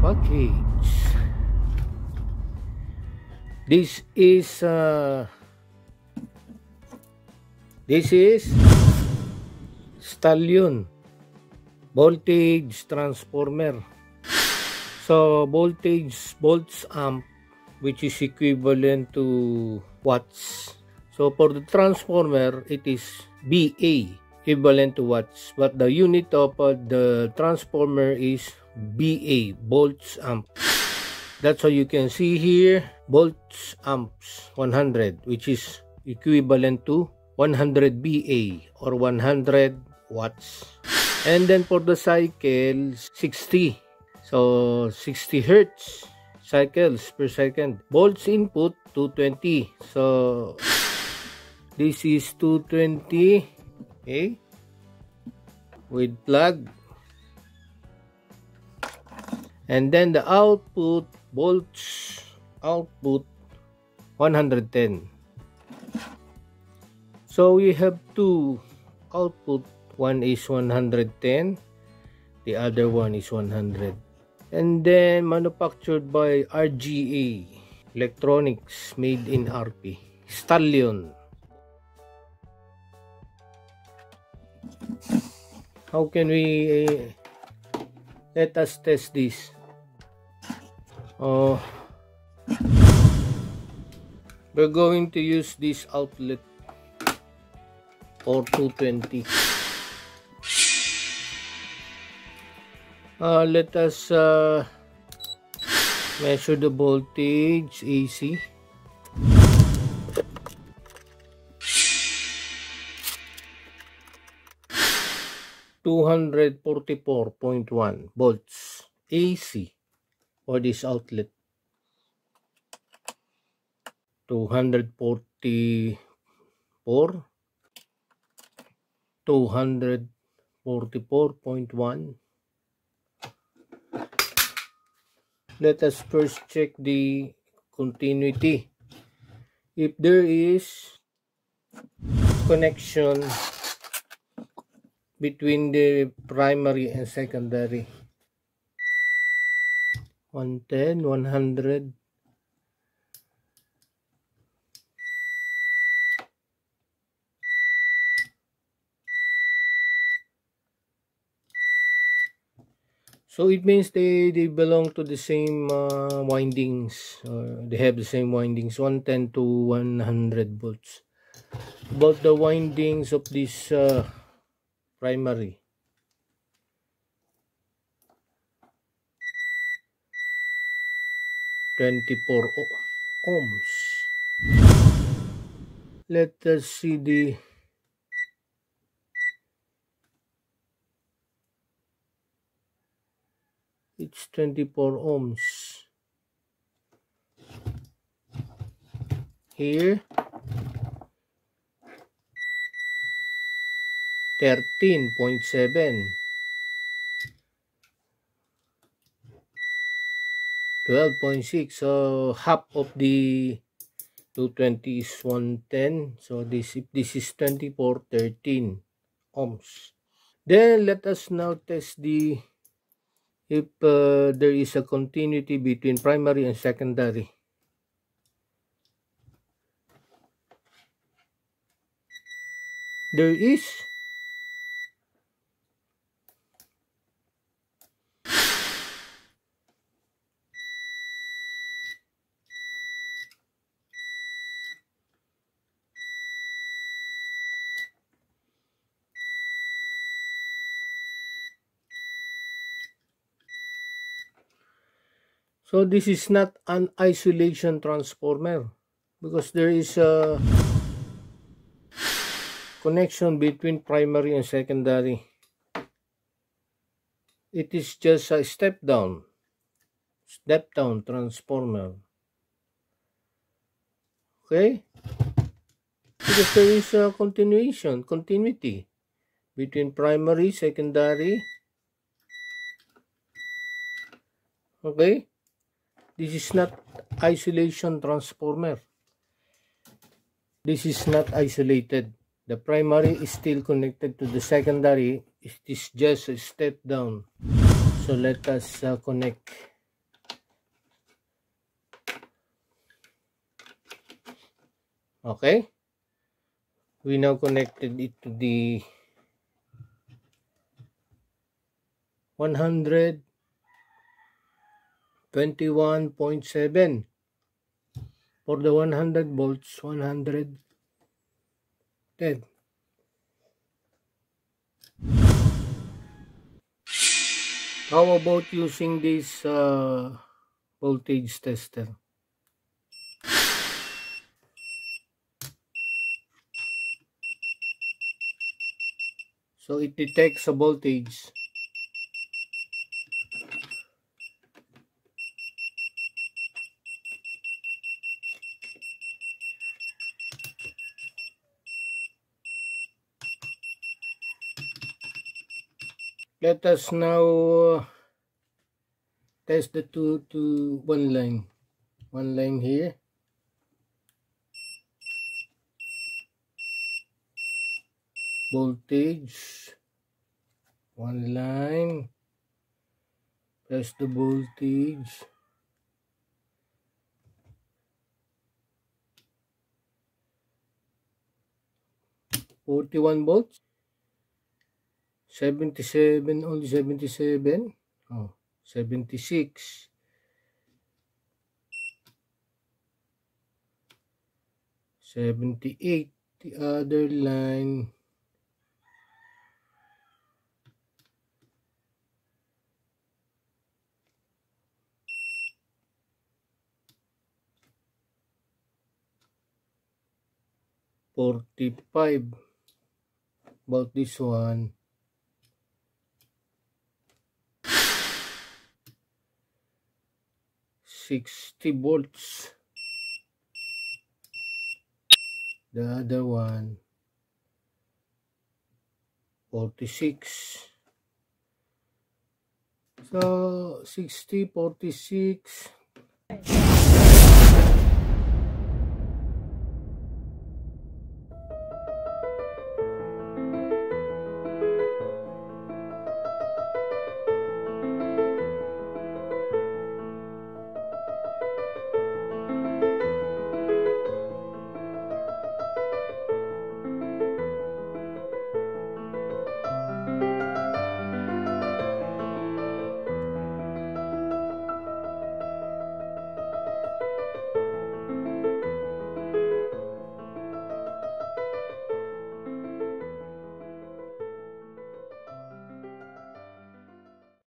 package. This is Stallion voltage transformer. So volts amp, which is equivalent to watts. So for the transformer, it is VA, equivalent to watts, but the unit of the transformer is VA, volts amp. That's how you can see here, volts amps 100, which is equivalent to 100 VA or 100 watts. And then for the cycle, 60. So 60 hertz cycles per second. Volts input 220. So this is 220, okay, with plug. And then the output volts, output 110. So we have two output. One is 110, the other one is 100. And then manufactured by RGA Electronics, made in RP. Stallion. How can we let us test this? We're going to use this outlet for 220. Let us measure the voltage AC. $244.1 volts AC for this outlet. 244.1. Let us first check the continuity. If there is connection between the primary and secondary. 110, 100. So it means they belong to the same windings. They have the same windings, 110 to 100 volts. About the windings of this primary. (24 ohms). Let us see the it's 24 ohms. Here 13.7. 12.6. So half of the 220 is 110. So this, if this is 24, 13 ohms. Then let us now test the if there is a continuity between primary and secondary. There is. So this is not an isolation transformer because there is a connection between primary and secondary. It is just a step down transformer. Okay? Because there is a continuity between primary, secondary. Okay? This is not isolation transformer. This is not isolated. The primary is still connected to the secondary. It is just a step down. So let us connect Okay, we now connected it to the 121.7 for the 100 volts, 110. How about using this voltage tester? So it detects a voltage. Let us now test the two to one line. One line here. Voltage. One line. Press the voltage. 41 volts. 77, only 77. Oh, 76. 78. The other line. $45. About this one. 60 volts. The other one. 46. So 60, 46.